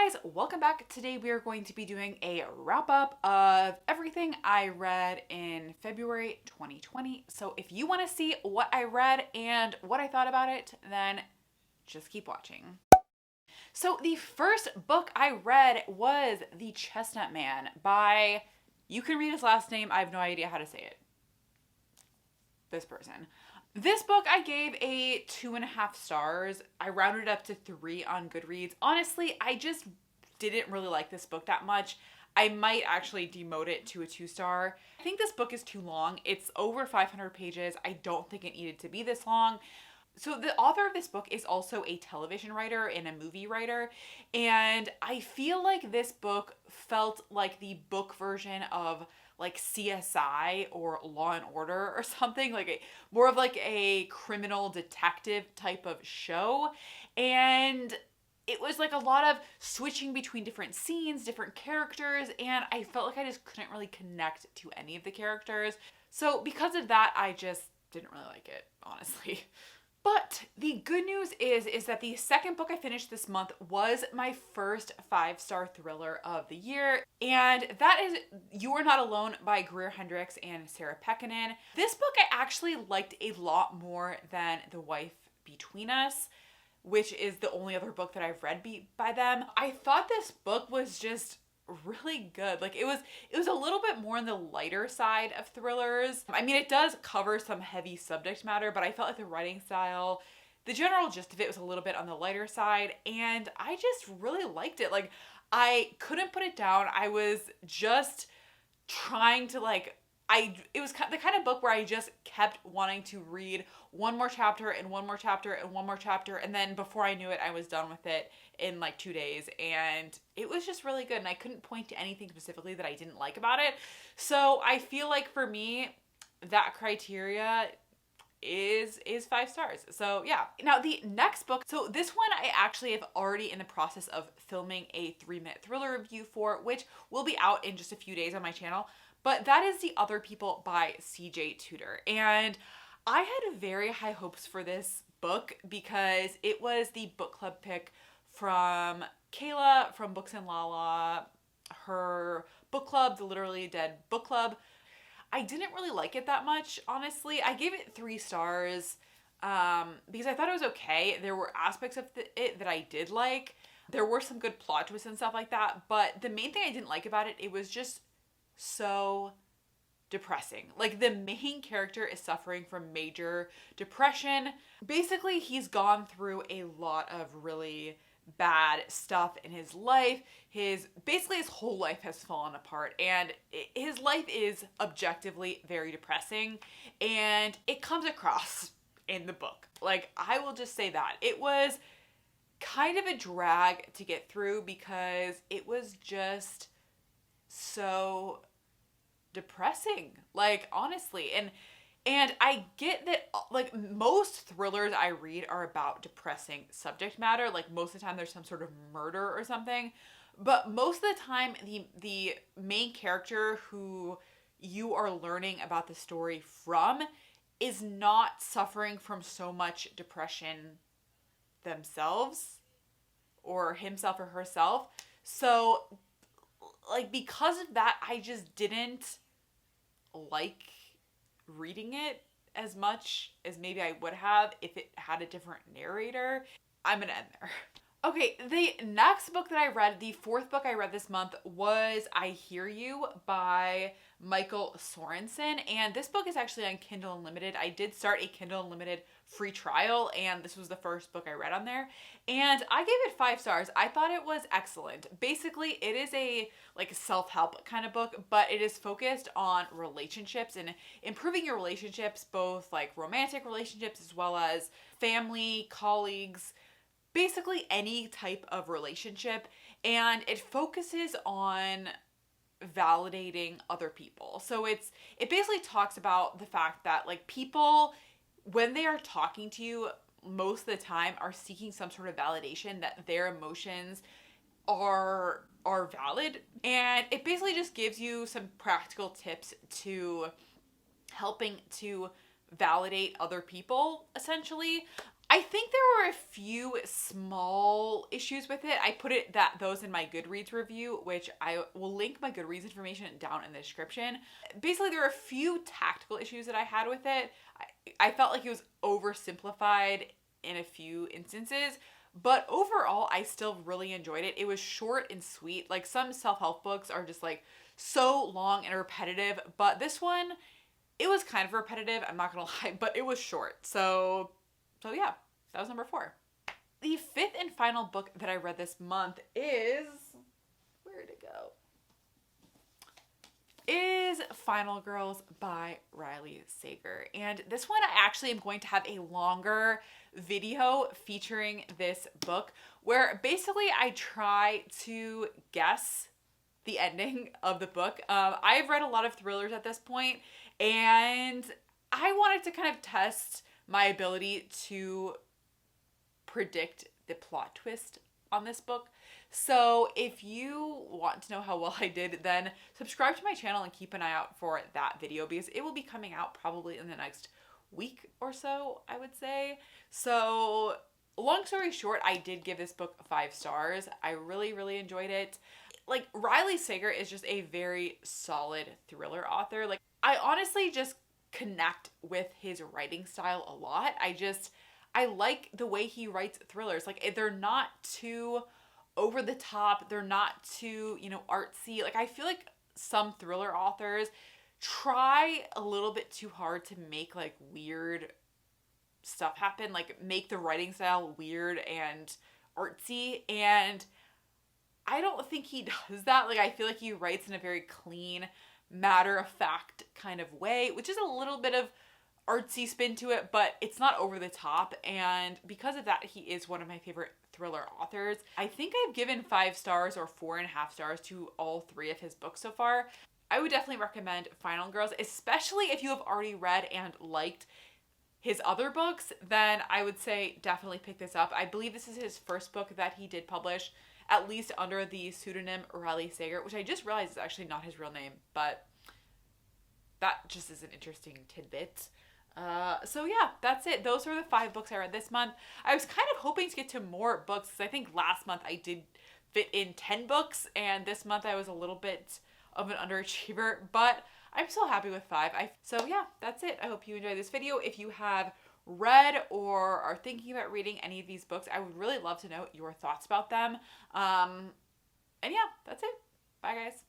guys, welcome back. Today we are going to be doing a wrap up of everything I read in February 2020. So if you want to see what I read and what I thought about it, then just keep watching. So the first book I read was The Chestnut Man by, you can read his last name, I have no idea how to say it. This person. This book I gave a 2.5 stars. I rounded up to 3 on GoodReads. Honestly, I just didn't really like this book that much. I might actually demote it to a 2-star. I think this book is too long. It's over 500 pages. I don't think it needed to be this long. So the author of this book is also a television writer and a movie writer. And I feel like this book felt like the book version of like CSI or Law and Order or something, like more of like a criminal detective type of show. And it was like a lot of switching between different scenes, different characters, and I felt like I just couldn't really connect to any of the characters. So because of that, I just didn't really like it, honestly. But the good news is that the second book I finished this month was my first 5-star thriller of the year. And that is You Are Not Alone by Greer, Hendricks, and Sarah Pekkanen. This book I actually liked a lot more than The Wife Between Us, which is the only other book that I've read by them. I thought this book was just really good. Like it was a little bit more on the lighter side of thrillers. I mean, it does cover some heavy subject matter, but I felt like the writing style, the general gist of it was a little bit on the lighter side, and I just really liked it. Like I couldn't put it down. I was just trying to it was the kind of book where I just kept wanting to read one more chapter and one more chapter and one more chapter, and then before I knew it, I was done with it in like 2 days, and it was just really good, and I couldn't point to anything specifically that I didn't like about it. So I feel like for me, that criteria is 5 stars. So yeah. Now the next book, so this one I actually have already in the process of filming a 3-minute thriller review for, which will be out in just a few days on my channel. But that is The Other People by CJ Tudor. And I had very high hopes for this book because it was the book club pick from Kayla from Books and Lala, her book club, the Literally Dead book club. I didn't really like it that much, honestly. I gave it 3 stars because I thought it was okay. There were aspects of it that I did like. There were some good plot twists and stuff like that. But the main thing I didn't like about it, it was just so depressing. Like the main character is suffering from major depression. Basically, he's gone through a lot of really bad stuff in his life. His whole life has fallen apart, and his life is objectively very depressing, and it comes across in the book. Like, I will just say that it was kind of a drag to get through because it was just so depressing, like, honestly. And I get that, like, most thrillers I read are about depressing subject matter. Like, most of the time there's some sort of murder or something. But most of the time, the main character who you are learning about the story from is not suffering from so much depression themselves, or himself or herself. So, like, because of that, I just didn't like reading it as much as maybe I would have if it had a different narrator. I'm gonna end there. Okay, the next book that I read, the 4th book I read this month, was I Hear You by Michael Sorensen. And this book is actually on Kindle Unlimited. I did start a Kindle Unlimited free trial, and this was the first book I read on there. And I gave it 5 stars. I thought it was excellent. Basically, it is a like self-help kind of book, but it is focused on relationships and improving your relationships, both like romantic relationships as well as family, colleagues, basically any type of relationship. And it focuses on validating other people. So it basically talks about the fact that, like, people, when they are talking to you, most of the time are seeking some sort of validation that their emotions are valid. And it basically just gives you some practical tips to helping to validate other people, essentially. I think there were a few small issues with it. I put those in my GoodReads review, which I will link my GoodReads information down in the description. Basically, there were a few tactical issues that I had with it. I felt like it was oversimplified in a few instances, but overall, I still really enjoyed it. It was short and sweet. Like some self-help books are just like so long and repetitive, but this one, it was kind of repetitive, I'm not gonna lie, but it was short. So yeah, that was number 4. The 5th and final book that I read this month is, where'd it go? Is Final Girls by Riley Sager. And this one I actually am going to have a longer video featuring this book where basically I try to guess the ending of the book. I've read a lot of thrillers at this point, and I wanted to kind of test my ability to predict the plot twist on this book. So if you want to know how well I did, then subscribe to my channel and keep an eye out for that video because it will be coming out probably in the next week or so, I would say. So long story short, I did give this book 5 stars. I really, really enjoyed it. Like, Riley Sager is just a very solid thriller author. Like, I honestly just connect with his writing style a lot. I like the way he writes thrillers. Like, they're not too over the top. They're not too, artsy. Like, I feel like some thriller authors try a little bit too hard to make like weird stuff happen, like make the writing style weird and artsy, and I don't think he does that. Like, I feel like he writes in a very clean, matter-of-fact kind of way, which is a little bit of artsy spin to it, but it's not over the top, and because of that, he is one of my favorite thriller authors. I think I've given 5 stars or 4.5 stars to all 3 of his books so far. I would definitely recommend Final Girls, especially if you have already read and liked his other books, then I would say definitely pick this up. I believe this is his first book that he did publish, at least under the pseudonym Riley Sager, which I just realized is actually not his real name, but that just is an interesting tidbit. So yeah, that's it. Those were the 5 books I read this month. I was kind of hoping to get to more books because I think last month I did fit in 10 books, and this month I was a little bit of an underachiever, but I'm still happy with 5. So yeah, that's it. I hope you enjoyed this video. If you have read or are thinking about reading any of these books, I would really love to know your thoughts about them. And yeah, that's it. Bye, guys.